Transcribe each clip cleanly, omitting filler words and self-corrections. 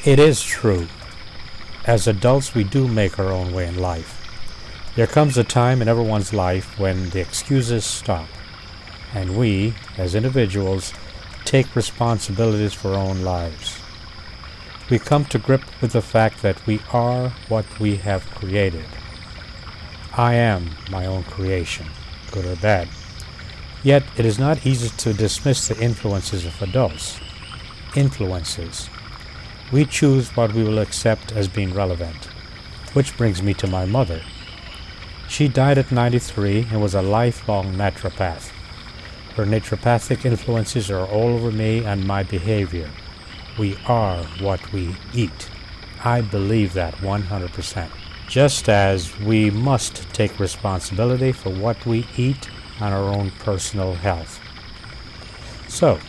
It is true. As adults, we do make our own way in life. There comes a time in everyone's life when the excuses stop, and we, as individuals, take responsibilities for our own lives. We come to grip with the fact that we are what we have created. I am my own creation, good or bad. Yet it is not easy to dismiss the influences of adults. Influences. We choose what we will accept as being relevant. Which brings me to my mother. She died at 93 and was a lifelong naturopath. Her naturopathic influences are all over me and my behavior. We are what we eat. I believe that 100%. Just as we must take responsibility for what we eat and our own personal health. So,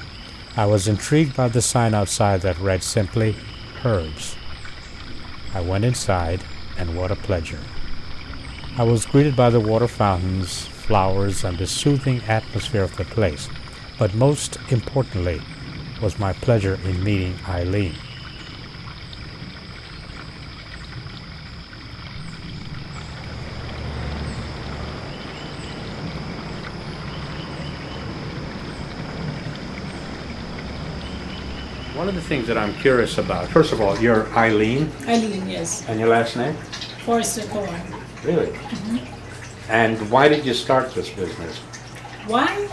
I was intrigued by the sign outside that read simply, Herbs. I went inside, and what a pleasure. I was greeted by the water fountains, flowers, and the soothing atmosphere of the place, but most importantly was my pleasure in meeting Eileen. One of the things that I'm curious about, first of all, you're Eileen, Eileen, yes. and your last name? Forrester Cohen. Really? And why did you start this business? Why?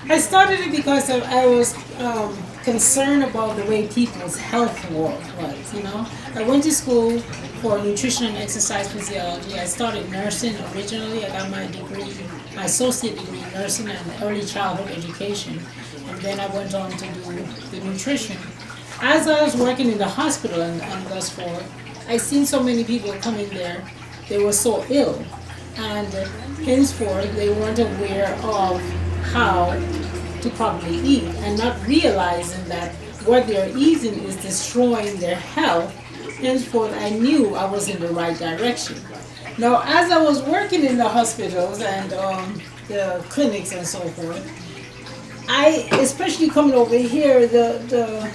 I started it because I was concerned about the way people's health was, you know. I went to school for nutrition and exercise physiology. I started nursing originally. I got my degree, my associate degree in nursing and early childhood education. And then I went on to do the nutrition. As I was working in the hospital and thus forth, I seen so many people come in there. They were so ill, and henceforth they weren't aware of how to properly eat, and not realizing that what they're eating is destroying their health. Henceforth, I knew I was in the right direction. Now, as I was working in the hospitals and the clinics and so forth, I, especially coming over here, the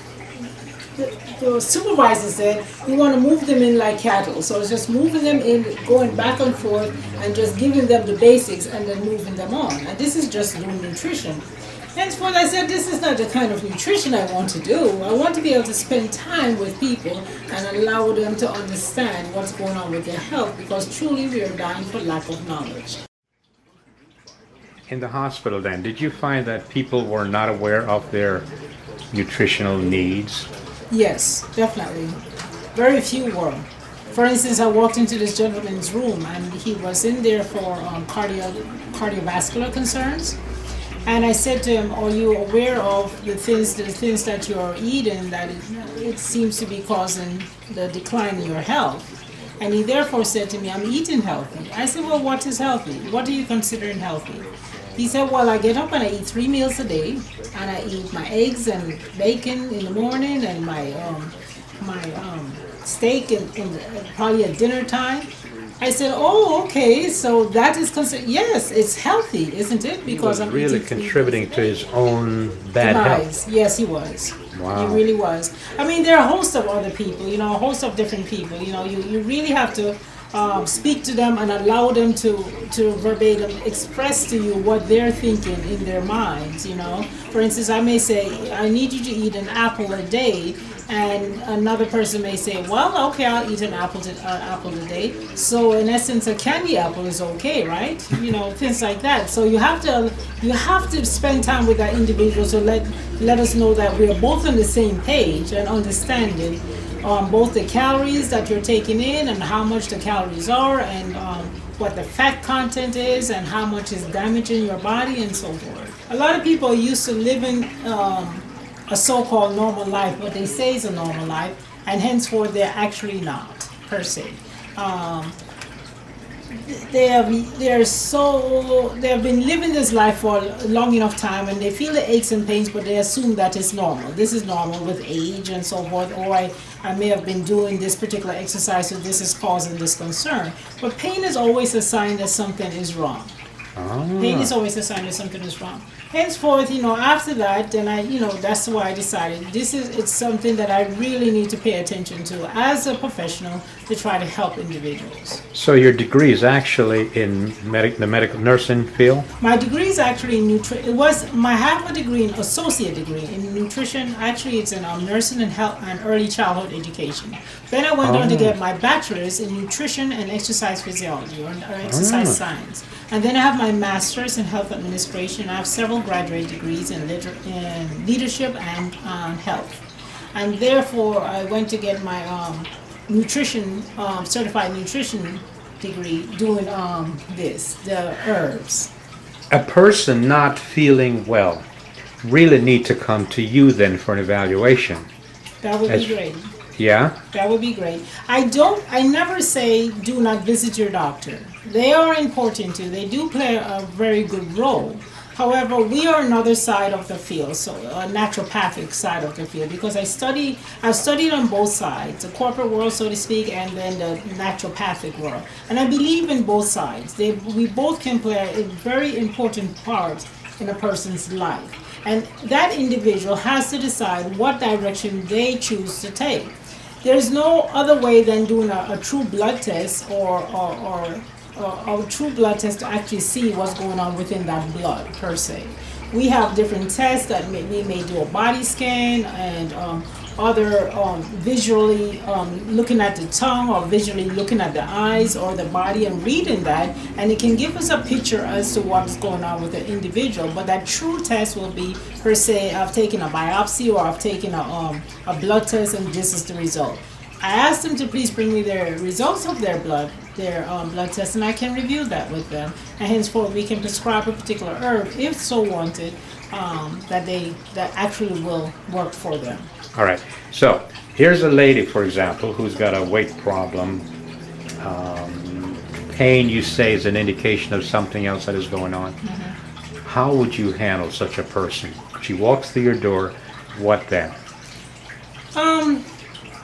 supervisor said, we want to move them in like cattle. So it's just moving them in, going back and forth, and just giving them the basics and then moving them on. And this is just doing nutrition. Henceforth, I said, this is not the kind of nutrition I want to do. I want to be able to spend time with people and allow them to understand what's going on with their health, because truly we are dying for lack of knowledge. In the hospital then, did you find that people were not aware of their nutritional needs? Yes, definitely. Very few were. For instance, I walked into this gentleman's room and he was in there for cardiovascular concerns. And I said to him, are you aware of the things that you're eating that it seems to be causing the decline in your health? And he therefore said to me, I'm eating healthy. I said, well, what is healthy? What are you considering healthy? He said, well, I get up and I eat 3 meals a day, and I eat my eggs and bacon in the morning, and my steak in probably at dinner time. I said, oh, okay, so that is considered, yes, it's healthy, isn't it? Because he was really contributing to his own bad health. Yes, he was. Wow. He really was. I mean, there are a host of other people, you know, a host of different people. You know, you really have to speak to them and allow them to verbatim express to you what they're thinking in their minds, you know. For instance, I may say, I need you to eat an apple a day, and another person may say, well, okay, I'll eat an apple a day. So in essence, a candy apple is okay, right? You know, things like that. So you have to spend time with that individual to let us know that we are both on the same page and understanding both the calories that you're taking in and how much the calories are, and what the fat content is and how much is damaging your body and so forth. A lot of people are used to living a so-called normal life, what they say is a normal life, and henceforth they're actually not, per se. They have been living this life for a long enough time, and they feel the aches and pains, but they assume that it's normal. This is normal with age and so forth, or I may have been doing this particular exercise, so this is causing this concern. But pain is always a sign that something is wrong. Pain is always a sign that something is wrong. Henceforth, after that, then that's why I decided it's something that I really need to pay attention to as a professional to try to help individuals. So your degree is actually in the medical nursing field? My degree is actually in I have a degree, an associate degree in nutrition. Actually, it's in nursing and health and early childhood education. Then I went on to get my bachelor's in nutrition and exercise physiology or exercise science. And then I have my master's in health administration. I have several graduate degrees in leadership and health. And therefore, I went to get my certified nutrition degree doing the herbs. A person not feeling well really need to come to you then for an evaluation. That would be great. Yeah? That would be great. I never say do not visit your doctor. They are important too. They do play a very good role. However, we are another side of the field, so a naturopathic side of the field, because I've studied on both sides, the corporate world, so to speak, and then the naturopathic world. And I believe in both sides. We both can play a very important part in a person's life. And that individual has to decide what direction they choose to take. There's no other way than doing a true blood test or a true blood test to actually see what's going on within that blood per se. We have different tests that we may do a body scan and other visually looking at the tongue or visually looking at the eyes or the body and reading that, and it can give us a picture as to what's going on with the individual. But that true test will be per se, I've taken a biopsy or I've taken a blood test and this is the result. I asked them to please bring me their results of their blood test, and I can review that with them. And henceforth, we can prescribe a particular herb, if so wanted, that actually will work for them. All right. So here's a lady, for example, who's got a weight problem. Pain, you say, is an indication of something else that is going on. Mm-hmm. How would you handle such a person? She walks through your door. What then?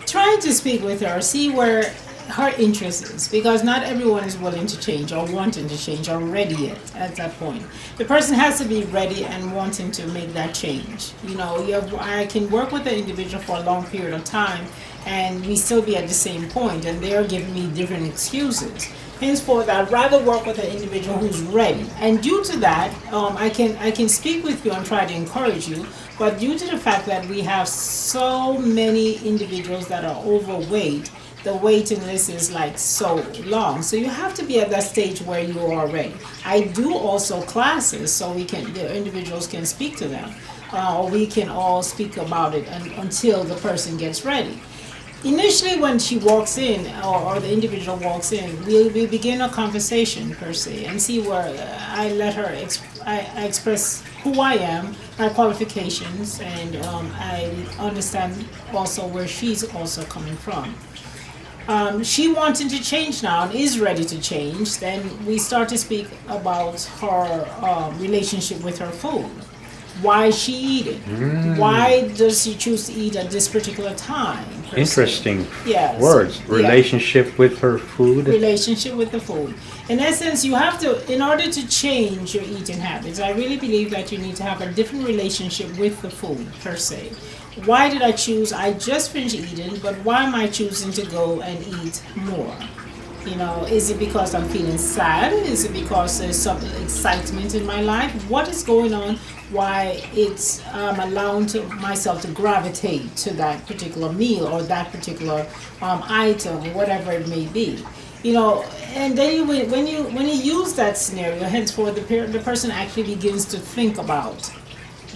Trying to speak with her, see where her interest is, because not everyone is willing to change or wanting to change or ready yet at that point. The person has to be ready and wanting to make that change. I can work with the individual for a long period of time and we still be at the same point and they're giving me different excuses. Henceforth, I'd rather work with an individual who's ready. And due to that, I can speak with you and try to encourage you. But due to the fact that we have so many individuals that are overweight, the waiting list is like so long. So you have to be at that stage where you are ready. I do also classes so the individuals can speak to them, or we can all speak about it until the person gets ready. Initially, when she walks in, or the individual walks in, we begin a conversation per se, and see where I let her I express who I am, my qualifications, and I understand also where she's also coming from. She wanting to change now and is ready to change, then we start to speak about her relationship with her food. Why is she eating? Why does she choose to eat at this particular time? Interesting Yes. words. Relationship with her food. Relationship with the food. In essence, you have to, in order to change your eating habits, I really believe that you need to have a different relationship with the food per se. Why did I choose? I just finished eating, but why am I choosing to go and eat more? Is it because I'm feeling sad? Is it because there's some excitement in my life? What is going on? Why I'm allowing myself to gravitate to that particular meal or that particular item, whatever it may be. And then when you use that scenario, henceforth the person actually begins to think about,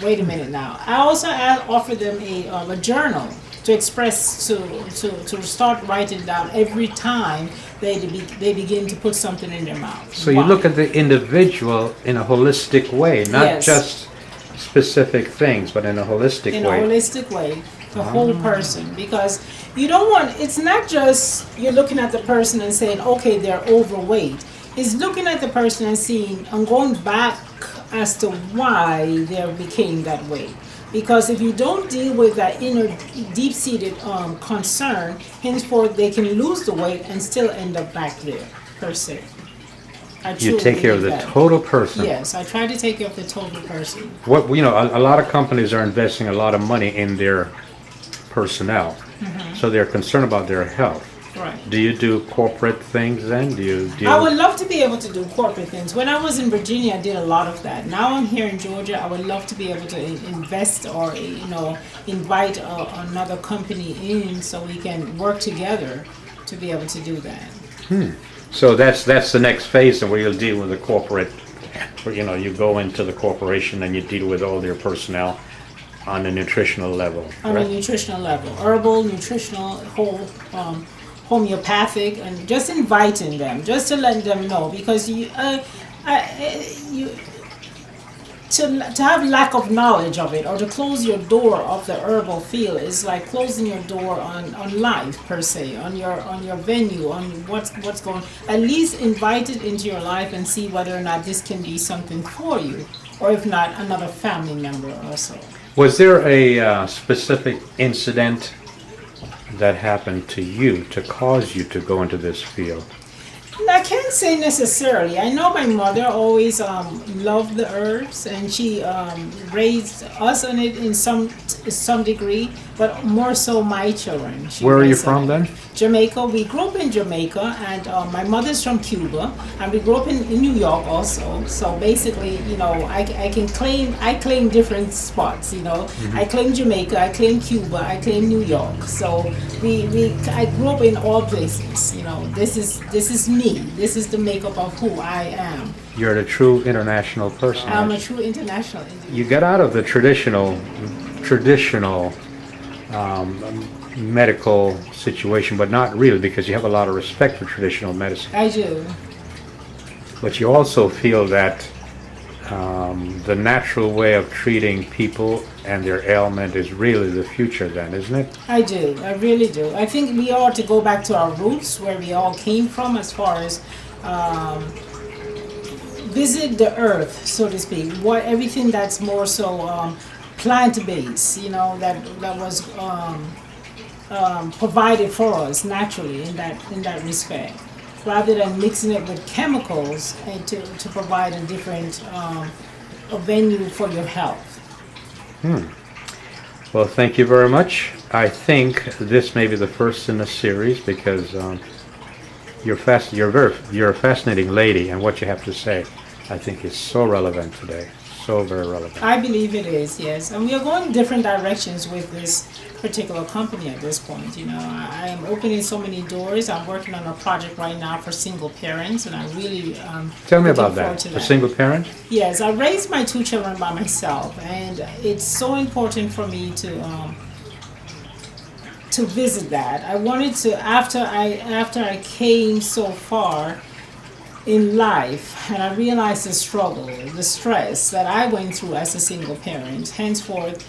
wait a minute now. I also offer them a journal to express, to start writing down every time they begin to put something in their mouth. So you look at the individual in a holistic way, not just specific things, but in a holistic way. In a holistic way, the whole person, because you don't want, it's not just you're looking at the person and saying, okay, they're overweight. It's looking at the person and seeing and going back as to why they became that way. Because if you don't deal with that inner deep-seated concern, henceforth they can lose the weight and still end up back there, per se. I You truly take care of the believe that. total person. Yes, I try to take care of the total person. What a lot of companies are investing a lot of money in their personnel, so they're concerned about their health. Right. Do you do corporate things then? Do you I would love to be able to do corporate things. When I was in Virginia, I did a lot of that. Now I'm here in Georgia. I would love to be able to invest or invite another company in so we can work together to be able to do that. So that's the next phase, and where you'll deal with the corporate. Where, you go into the corporation and you deal with all their personnel on a nutritional level. On a nutritional level, herbal, nutritional, whole. Homeopathic, and just inviting them, just to let them know, because to have lack of knowledge of it, or to close your door of the herbal field is like closing your door on life per se, on your venue, on what's going. At least invite it into your life and see whether or not this can be something for you, or if not, another family member also. Was there a specific incident that happened to you to cause you to go into this field? I can't say necessarily. I know my mother always loved the herbs, and she raised us on it in some degree, but more so my children. Where are you from then? Jamaica. We grew up in Jamaica, and my mother's from Cuba, and we grew up in New York also. So basically, I claim different spots. I claim Jamaica, I claim Cuba, I claim New York. So I grew up in all places. This is me. This is the makeup of who I am. You're a true international person. I'm a true international individual. You got out of the traditional medical situation, but not really, because you have a lot of respect for traditional medicine. I do. But you also feel that the natural way of treating people and their ailment is really the future then, isn't it? I do. I really do. I think we ought to go back to our roots, where we all came from, as far as visit the earth, so to speak. Everything that's more so plant-based, that was provided for us naturally in that respect, rather than mixing it with chemicals and to provide a different a venue for your health. Well, thank you very much. I think this may be the first in the series, because you're a fascinating lady, and what you have to say, I think, is so relevant today. So very relevant. I believe it is, yes. And we are going different directions with this particular company at this point. I am opening so many doors. I'm working on a project right now for single parents, and I really tell me about that. For single parent? Yes, I raised my 2 children by myself, and it's so important for me to visit that. I wanted to, after I came so far in life, and I realized the struggle, the stress that I went through as a single parent. Henceforth,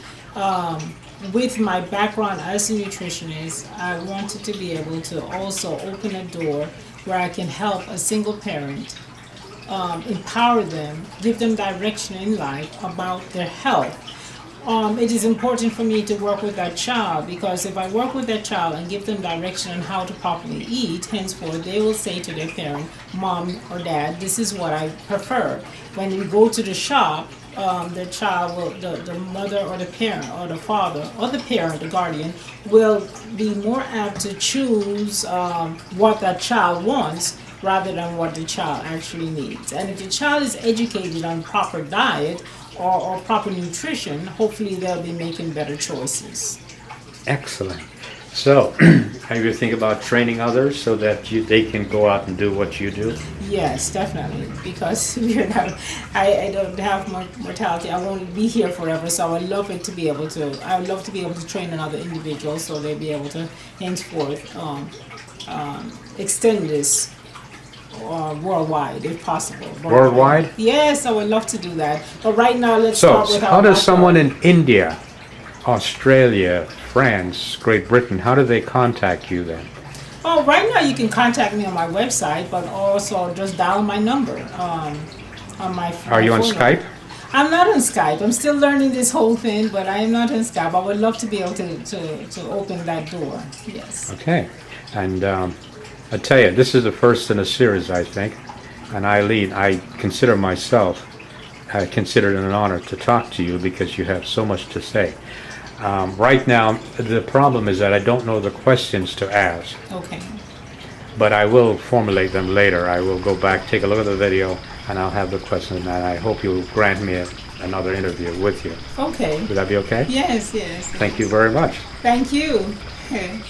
with my background as a nutritionist, I wanted to be able to also open a door where I can help a single parent, empower them, give them direction in life about their health. It is important for me to work with that child, because if I work with that child and give them direction on how to properly eat, henceforth they will say to their parent, Mom or Dad, this is what I prefer. When we go to the shop, the child will, the mother or the parent or the father or the parent, the guardian, will be more apt to choose what that child wants rather than what the child actually needs. And if the child is educated on proper diet or proper nutrition, hopefully they'll be making better choices. Excellent. So, have you think about training others so that they can go out and do what you do? Yes, definitely. Because I don't have mortality. I won't be here forever. So I would love to be able to train another individual, so they'll be able to henceforth extend this worldwide, if possible. Worldwide? Yes, I would love to do that. But right now, let's start with So, how does someone in India, Australia, France, Great Britain, how do they contact you then? Oh, right now you can contact me on my website, but also just dial my number on my phone. Are you on Skype? I'm not on Skype. I'm still learning this whole thing, but I am not on Skype. I would love to be able to open that door. Yes. Okay. And I tell you, this is the first in a series, I think. And Eileen, I consider it an honor to talk to you because you have so much to say. Right now, the problem is that I don't know the questions to ask, Okay. but I will formulate them later. I will go back, take a look at the video, and I'll have the questions, and I hope you'll grant me another interview with you. Okay. Would that be okay? Yes, yes. Thank you very much. Thank you. Okay.